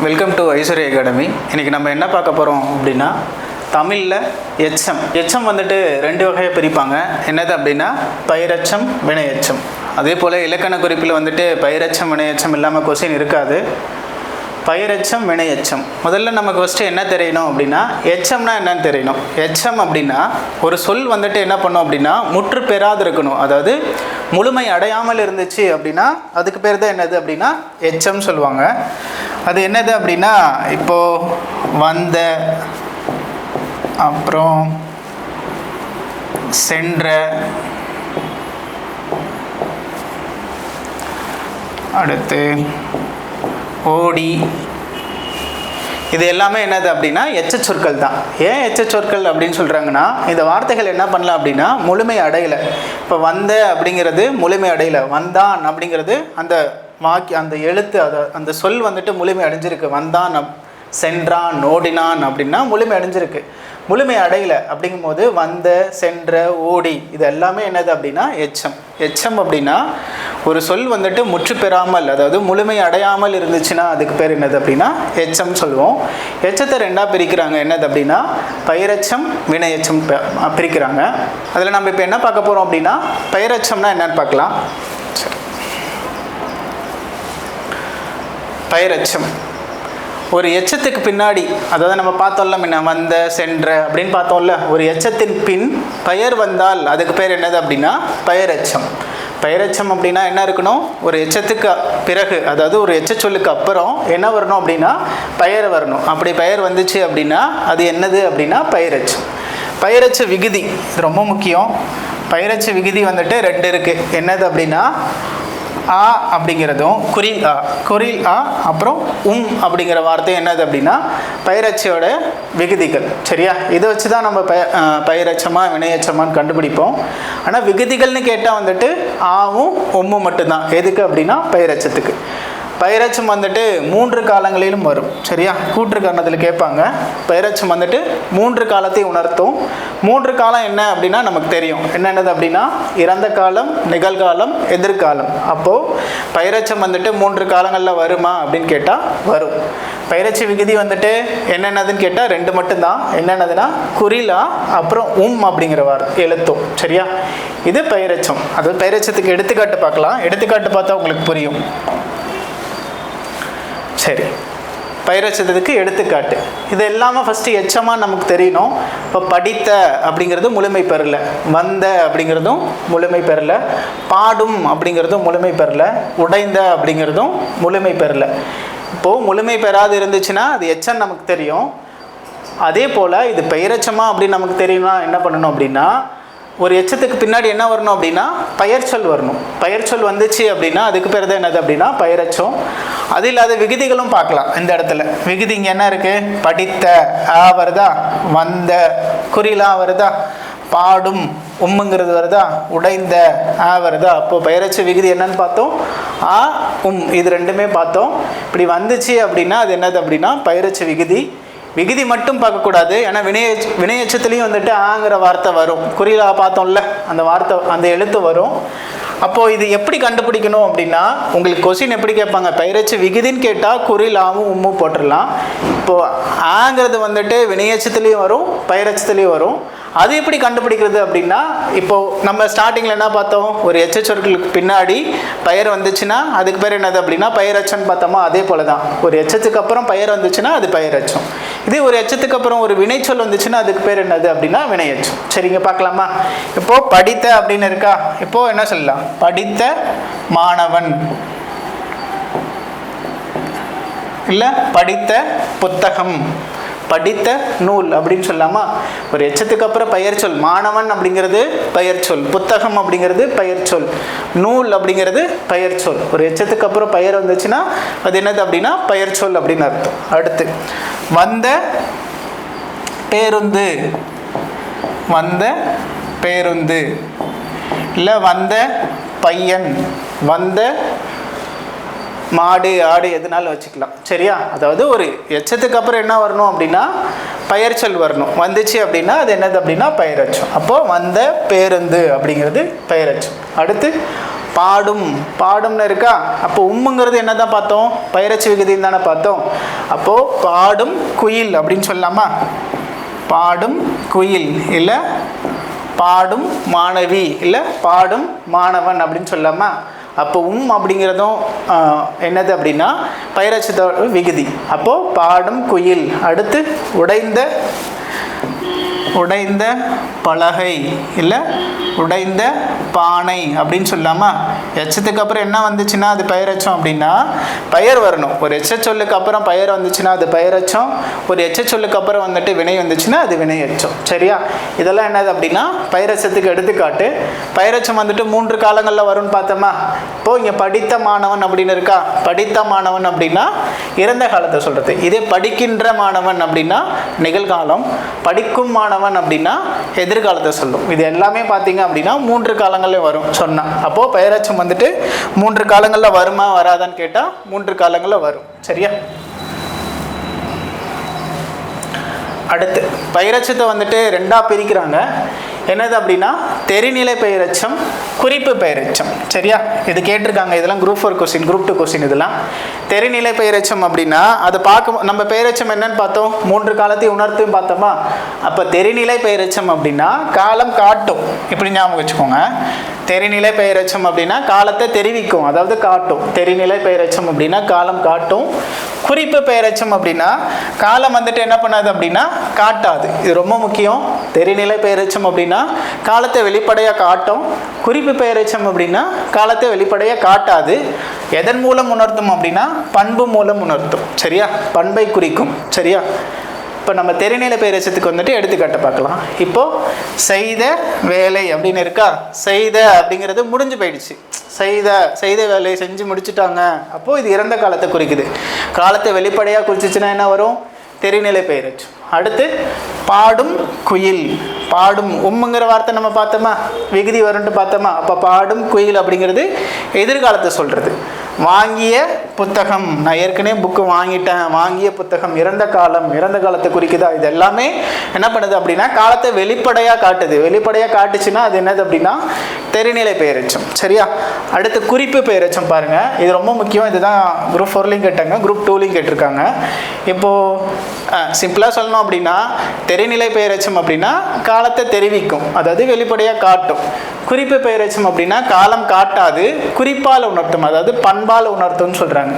Welcome to Aishwarya academy. இன்றைக்கி நம்ம என்ன பார்க்க போகிறோம் அப்படின்னா, தமிழில் எச்சம் வந்துட்டு ரெண்டு வகையாக பிரிப்பாங்க. என்னது அப்படின்னா பெயரெச்சம், வினையெச்சம். அதே போல் இலக்கண குறிப்பில் வந்துட்டு பெயரெச்சம் வினையெச்சம் இல்லாமல் கொஸ்டின் இருக்காது. பெயரெச்சம், வினையெச்சம். முதல்ல நமக்கு ஃபஸ்ட்டு என்ன தெரியணும் அப்படின்னா, எச்சம்னா என்னன்னு தெரியணும். எச்சம் அப்படின்னா ஒரு சொல் வந்துட்டு என்ன பண்ணோம் அப்படின்னா முற்று பெறாது இருக்கணும். அதாவது முழுமை அடையாமல் இருந்துச்சு அப்படின்னா அதுக்கு பேர் தான் என்னது அப்படின்னா எச்சம் சொல்லுவாங்க. அது என்னது அப்படின்னா, இப்போது வந்த, அப்புறம் சென்ற, அடுத்து ஓடி, இது எல்லாமே என்னது அப்படின்னா எச்ச சொற்கள் தான். ஏன் எச்ச சொற்கள் அப்படின்னு சொல்கிறாங்கன்னா, இந்த வார்த்தைகள் என்ன பண்ணலாம் அப்படின்னா முழுமை அடையலை. இப்போ வந்த அப்படிங்கிறது முழுமை அடையலை, வந்தான் அப்படிங்கிறது அந்த அந்த எழுத்து, அந்த சொல் வந்துட்டு முழுமை அடைஞ்சிருக்கு. வந்தான், சென்றான், ஓடினான் அப்படின்னா முழுமை அடைஞ்சிருக்கு. முழுமை அடையலை அப்படிங்கும்போது வந்த, சென்ற, ஓடி இது எல்லாமே என்னது அப்படின்னா எச்சம். எச்சம் அப்படின்னா ஒரு சொல் வந்துட்டு முற்று பெறாமல், அதாவது முழுமை அடையாமல் இருந்துச்சுன்னா அதுக்கு பேர் என்னது அப்படின்னா எச்சம் சொல்லுவோம். எச்சத்தை ரெண்டாக பிரிக்கிறாங்க. என்னது அப்படின்னா பெயரெச்சம், வினையெச்சம் பிரிக்கிறாங்க. அதில் நம்ம இப்போ என்ன பார்க்க போகிறோம் அப்படின்னா, பெயரெச்சம்னா என்னன்னு பார்க்கலாம். சரி, பெயரெச்சம் ஒரு எச்சத்துக்கு பின்னாடி, அதாவது நம்ம பார்த்தோம்ல முன்ன வந்த, சென்ற அப்படின்னு பார்த்தோம்ல, ஒரு எச்சத்தின் பின் பெயர் வந்தால் அதுக்கு பேர் என்னது அப்படின்னா பெயரெச்சம். பெயரெச்சம் அப்படின்னா என்ன இருக்கணும், ஒரு எச்சத்துக்கு பிறகு, அதாவது ஒரு எச்ச சொல்லுக்கு அப்புறம் என்ன வரணும் அப்படின்னா பெயர் வரணும். அப்படி பெயர் வந்துச்சு அப்படின்னா அது என்னது அப்படின்னா பெயரெச்சம். பெயரெச்ச விகுதி இது ரொம்ப முக்கியம். பெயரெச்ச விகுதி வந்துட்டு ரெண்டு இருக்குது. என்னது அப்படின்னா ஆ அப்படிங்கிறதும் குறில் ஆ, அப்புறம் அப்படிங்கிற வார்த்தை என்னது அப்படின்னா பெயரெச்சோட விகுதிகள். சரியா, இதை வச்சு தான் நம்ம பெயரெச்சமா வினையெச்சமான்னு கண்டுபிடிப்போம். ஆனால் விகுதிகள்னு கேட்டால் வந்துட்டு ஆவும் உம்மும் மட்டும்தான். எதுக்கு அப்படின்னா பெயரெச்சத்துக்கு. பெயரெச்சம் வந்துட்டு 3 காலங்களிலும் வரும். சரியா, கூற்று காரணத்தில் கேட்பாங்க. பெயரெச்சம் வந்துட்டு 3 காலத்தை உணர்த்தும். 3 காலம் என்ன அப்படின்னா நமக்கு தெரியும். என்னென்னது அப்படின்னா இறந்த காலம், நிகழ்காலம், எதிர்காலம். அப்போது பெயரெச்சம் வந்துட்டு 3 காலங்களில் வருமா அப்படின்னு கேட்டால் வரும். பெயரெச்ச விகுதி வந்துட்டு என்னென்னதுன்னு கேட்டால் 2 மட்டும்தான். என்னென்னதுன்னா குறிலா, அப்புறம் அப்படிங்கிற வார்த்தை எழுத்தும். சரியா, இது பெயரெச்சம். அது பெயரெச்சத்துக்கு எடுத்துக்காட்டு பார்க்கலாம். எடுத்துக்காட்டு பார்த்தா உங்களுக்கு புரியும். சரி, பெயரெச்சத்துக்கு எடுத்துக்காட்டு. இது எல்லாமே ஃபஸ்ட்டு எச்சமாக நமக்கு தெரியணும். இப்போ படித்த அப்படிங்கிறது முழுமை பெறல, வந்த அப்படிங்கிறதும் முழுமை பெறல, பாடும் அப்படிங்கிறதும் முழுமை பெறல, உடைந்த அப்படிங்கிறதும் முழுமை பெறல. இப்போது முழுமை பெறாது இருந்துச்சுன்னா அது எச்சம் நமக்கு தெரியும். அதே போல் இது பெயரெச்சமா அப்படின்னு நமக்கு தெரியும்னா என்ன பண்ணணும் அப்படின்னா, ஒரு எச்சத்துக்கு பின்னாடி என்ன வரணும் அப்படின்னா பெயர்ச்சொல் வரணும். பெயர்ச்சொல் வந்துச்சு அப்படின்னா அதுக்கு பேர் தான் என்னது அப்படின்னா பெயரெச்சம். அது இல்லாத விகுதிகளும் பார்க்கலாம். இந்த இடத்துல விகுதி இங்கே என்ன இருக்குது, படித்த ஆ வருதா, வந்த குறிலா வருதா, பாடும் உம்முங்கிறது வருதா, உடைந்த ஆ வருதா. அப்போது பெயரெச்ச விகுதி என்னன்னு பார்த்தோம், ஆ இது ரெண்டுமே பார்த்தோம். இப்படி வந்துச்சு அப்படின்னா அது என்னது அப்படின்னா பெயரெச்ச விகுதி. விகுதி மட்டும் பார்க்கக்கூடாது. ஏன்னா வினையெச்சத்துலேயும் வந்துட்டு ஆங்கிற வார்த்தை வரும். குறிலா பார்த்தோம்ல, அந்த வார்த்தை, அந்த எழுத்து வரும். அப்போது இது எப்படி கண்டுபிடிக்கணும் அப்படின்னா, உங்களுக்கு கொஸ்டின் எப்படி கேட்பாங்க, பெயரெச்ச விகுதின்னு கேட்டால் குறிலாவும் உம்மும் போட்டுடலாம். இப்போது ஆங்கிறது வந்துட்டு வினையெச்சத்துலேயும் வரும், பெயரெச்சத்துலேயும் வரும். அது எப்படி கண்டுபிடிக்கிறது அப்படின்னா, இப்போது நம்ம ஸ்டார்டிங்கில் என்ன பார்த்தோம், ஒரு எச்ச சொற்களுக்கு பின்னாடி பெயர் வந்துச்சுன்னா அதுக்கு பேர் என்னது அப்படின்னா பெயரெச்சம்னு பார்த்தோமா. அதே போல் தான் ஒரு எச்சத்துக்கு அப்புறம் பெயர் வந்துச்சுன்னா அது பெயரெச்சம். இதே ஒரு எச்சத்துக்கு அப்புறம் ஒரு வினைச்சொல் வந்துச்சுன்னா அதுக்கு பேர் என்னது அப்படின்னா வினையெச்சம். சரிங்க, பார்க்கலாமா. இப்போது படித்த அப்படின்னு இருக்கா, இப்போது என்ன சொல்லலாம், படித்த மாணவன், இல்லை படித்த புத்தகம், படித்த நூல் அப்படின்னு சொல்லாமா. ஒரு எச்சத்துக்கு அப்புறம் பெயர் சொல். மாணவன் அப்படிங்கிறது பெயர் சொல், புத்தகம் அப்படிங்கிறது பெயர் சொல், நூல் அப்படிங்கிறது பெயர் சொல். ஒரு எச்சத்துக்கு அப்புறம் பெயர் வந்துச்சுன்னா அது என்னது அப்படின்னா பெயர் சொல் அப்படின்னு அர்த்தம். அடுத்து வந்த பேருந்து, வந்த பேருந்து, இல்லை வந்த பையன், வந்த மாடு, ஆடு எதுனாலும் வச்சுக்கலாம். சரியா, அதாவது ஒரு எச்சத்துக்கு அப்புறம் என்ன வரணும் அப்படின்னா பெயர்ச்சொல் வரணும். வந்துச்சு அப்படின்னா அது என்னது அப்படின்னா பெயரெச்சம். அப்போது வந்த பேருந்து அப்படிங்கிறது பெயரெச்சம். அடுத்து பாடும் பாடும்னு இருக்கா. அப்போ உம்முங்கிறது என்ன தான் பார்த்தோம், பெயரச்சு விகுதின்னு தானே பார்த்தோம். அப்போது பாடும் குயில் அப்படின்னு சொல்லலாமா, பாடும் குயில் இல்லை பாடும் மாணவி இல்லை பாடும் மாணவன் அப்படின்னு சொல்லலாமா. அப்போ அப்படிங்கிறதும் என்னது அப்படின்னா பெயரச்ச விகுதி. அப்போது பாடும் குயில். அடுத்து உடைந்த பலகை இல்லை உடைந்த பானை அப்படின்னு சொல்லாமா. எச்சத்துக்கு அப்புறம் என்ன வந்துச்சுன்னா அது பெயரச்சம் அப்படின்னா பெயர் வரணும். ஒரு எச்ச சொல்லுக்கு அப்புறம் பெயர் வந்துச்சுன்னா அது பெயரச்சம். ஒரு எச்ச சொல்லுக்கு அப்புறம் வந்துட்டு வினை வந்துச்சுன்னா அது வினையச்சம். சரியா, இதெல்லாம் என்னது அப்படின்னா பெயரச்சத்துக்கு எடுத்துக்காட்டு. பெயரச்சம் வந்துட்டு 3 காலங்களில் வரும்னு பார்த்தோமா. இப்போது இங்கே படித்த மாணவன் அப்படின்னு இருக்கா. படித்த மாணவன் அப்படின்னா இறந்த காலத்தை சொல்கிறது. இதே படிக்கின்ற மாணவன் அப்படின்னா நிகழ்காலம். படிக்கும் மாணவன் அப்படின்னா எதிர்காலத்தை சொல்லும். இது எல்லாமே பார்த்தீங்க அப்படின்னா 3 காலங்களில் வரும் சொன்னா. அப்போது பெயரச்சம் வந்துட்டு 3 காலங்களில் வருமா வராதான்னு கேட்டால் 3 காலங்களில் வரும். சரியா, அடுத்து பெயரச்சத்தை வந்துட்டு 2ஆக பிரிக்கிறாங்க. என்னது அப்படின்னா தெரிநிலை பெயரச்சம், குறிப்பு பெயரச்சம். சரியா, இது கேட்டிருக்காங்க. இதெல்லாம் குரூப் 4 கொஸ்டின், குரூப் 2 கொஸ்டின். இதெல்லாம் தெரிநிலை பெயரச்சம் அப்படின்னா அது பார்க்க நம்ம பெயரச்சம் என்னன்னு பார்த்தோம், 3 காலத்தையும் உணர்த்தும் பார்த்தோமா. அப்போ தெரிநிலை பெயரச்சம் அப்படின்னா காலம் காட்டும். இப்படி ஞாபகம் வச்சுக்கோங்க. தெரிநிலை பெயரச்சம் அப்படின்னா காலத்தை தெரிவிக்கும், அதாவது காட்டும். தெரிநிலை பெயரச்சம் அப்படின்னா காலம் காட்டும். குறிப்பு பெயரச்சம் அப்படின்னா காலம் வந்துட்டு என்ன பண்ணாது அப்படின்னா காட்டாது. இது ரொம்ப முக்கியம். தெரிநிலை பெயரச்சம் அப்படின்னா காலத்தை வெளிப்படையாக காட்டும். குறிப்பு பெயரச்சம் அப்படின்னா காலத்தை வெளிப்படையாக காட்டாது. எதன் மூலம் உணர்த்தும் அப்படின்னா பண்பு மூலம் உணர்த்தும். சரியா, பண்பை குறிக்கும். சரியா, இப்போ நம்ம தெரிநிலை பெயரச்சத்துக்கு வந்துட்டு எடுத்துக்காட்ட பார்க்கலாம். இப்போது செய்த வேலை அப்படின்னு இருக்கா. செய்த அப்படிங்கிறது முடிஞ்சு போயிடுச்சு. செய்த வேலையை செஞ்சு முடிச்சுட்டாங்க. அப்போது இது இறந்த காலத்தை குறிக்குது. காலத்தை வெளிப்படையாக குறிச்சிச்சுன்னா என்ன வரும், தெரிநிலை பெயரச்சம். அடுத்து பாடும் குயில். பாடும் உம்முங்கிற வார்த்தை நம்ம பார்த்தோமா, விகுதி வரும்னு பார்த்தோமா. அப்போ பாடும் குயில் அப்படிங்கிறது எதிர்காலத்தை சொல்கிறது. வாங்கிய புத்தகம், நான் ஏற்கனவே புக்கு வாங்கிட்டேன். வாங்கிய புத்தகம் இறந்த காலத்தை குறிக்குதா. இது எல்லாமே என்ன பண்ணுது அப்படின்னா காலத்தை வெளிப்படையாக காட்டுது. வெளிப்படையாக காட்டுச்சுன்னா அது என்னது அப்படின்னா தெரிநிலை பெயரச்சம். சரியா, அடுத்து குறிப்பு பெயரச்சம் பாருங்கள். இது ரொம்ப முக்கியம். இதுதான் குரூப் 4லையும் கேட்டாங்க, குரூப் 2லையும் கேட்டிருக்காங்க. இப்போது சிம்பிளாக சொல்லணும் அப்படின்னா தெரிநிலை பெயரச்சம் அப்படின்னா காலத்தை தெரிவிக்கும், அதாவது வெளிப்படையாக காட்டும். குறிப்பு பெயரச்சம் அப்படின்னா காலம் காட்டாது, குறிப்பால் உணர்த்தும், அதாவது பண்பால் உணர்த்தும்னு சொல்கிறாங்க.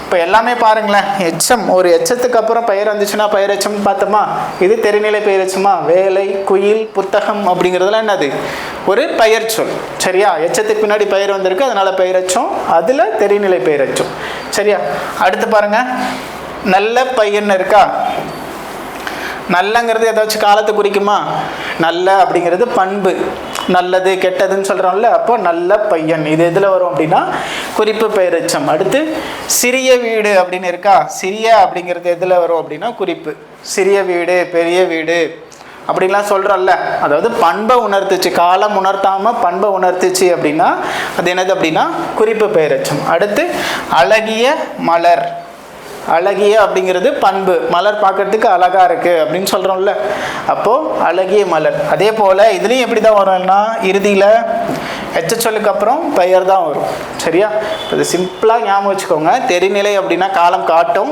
இப்போ எல்லாமே பாருங்களேன், எச்சம் ஒரு எச்சத்துக்கு அப்புறம் பெயர் வந்துச்சுன்னா பெயரச்சம்னு பார்த்தோமா. இது தெரிநிலை பெயரச்சமா. வேலை, குயில், புத்தகம் அப்படிங்கிறதுலாம் என்னது ஒரு பெயர் சொல். சரியா, எச்சத்துக்கு பின்னாடி பெயர் வந்திருக்கு, அதனால பெயரச்சம். அதில் தெரிநிலை பெயரச்சம். சரியா, அடுத்து பாருங்க, நல்ல பையன் இருக்கா. நல்லங்கிறது ஏதாச்சும் காலத்தை குறிக்குமா. நல்ல அப்படிங்கிறது பண்பு, நல்லது கெட்டதுன்னு சொல்கிறோம்ல. அப்போ நல்ல பையன் இது எதில் வரும் அப்படின்னா குறிப்பு பெயரச்சம். அடுத்து சிறிய வீடு அப்படின்னு இருக்கா. சிறிய அப்படிங்கிறது எதில் வரும் அப்படின்னா குறிப்பு. சிறிய வீடு, பெரிய வீடு அப்படின்லாம் சொல்கிறோம்ல, அதாவது பண்பை உணர்த்துச்சு. காலம் உணர்த்தாமல் பண்பை உணர்த்துச்சு அப்படின்னா அது என்னது அப்படின்னா குறிப்பு பெயரச்சம். அடுத்து அழகிய மலர். அழகிய அப்படிங்கிறது பண்பு. மலர் பார்க்கறதுக்கு அழகாக இருக்குது அப்படின்னு சொல்கிறோம்ல, அப்போது அழகிய மலர். அதே போல் இதுலேயும் எப்படி தான் வரும்னா இறுதியில் எச்ச சொல்லுக்கு அப்புறம் பெயர் தான் வரும். சரியா, இது சிம்பிளாக ஞாபகம் வச்சுக்கோங்க. தெரிநிலை அப்படின்னா காலம் காட்டும்,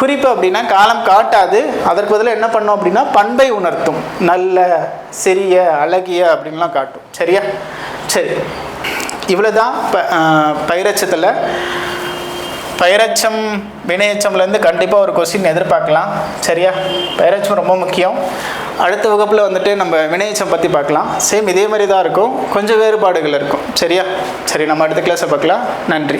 குறிப்பு அப்படின்னா காலம் காட்டாது. அதற்கு பதிலாக என்ன பண்ணோம் அப்படின்னா பண்பை உணர்த்தும். நல்ல, சிறிய, அழகிய அப்படின்லாம் காட்டும். சரியா, சரி, இவ்வளோ தான் பெயரச்சத்தில். பெயரச்சம் வினையச்சம்லேருந்து கண்டிப்பாக ஒரு கொஸ்டின் எதிர்பார்க்கலாம். சரியா, பெயரச்சம் ரொம்ப முக்கியம். அடுத்த வகுப்பில் வந்துட்டு நம்ம வினையச்சம் பற்றி பார்க்கலாம். சேம் இதே மாதிரி தான் இருக்கும், கொஞ்சம் வேறுபாடுகள் இருக்கும். சரியா, சரி, நம்ம அடுத்த கிளாஸை பார்க்கலாம். நன்றி.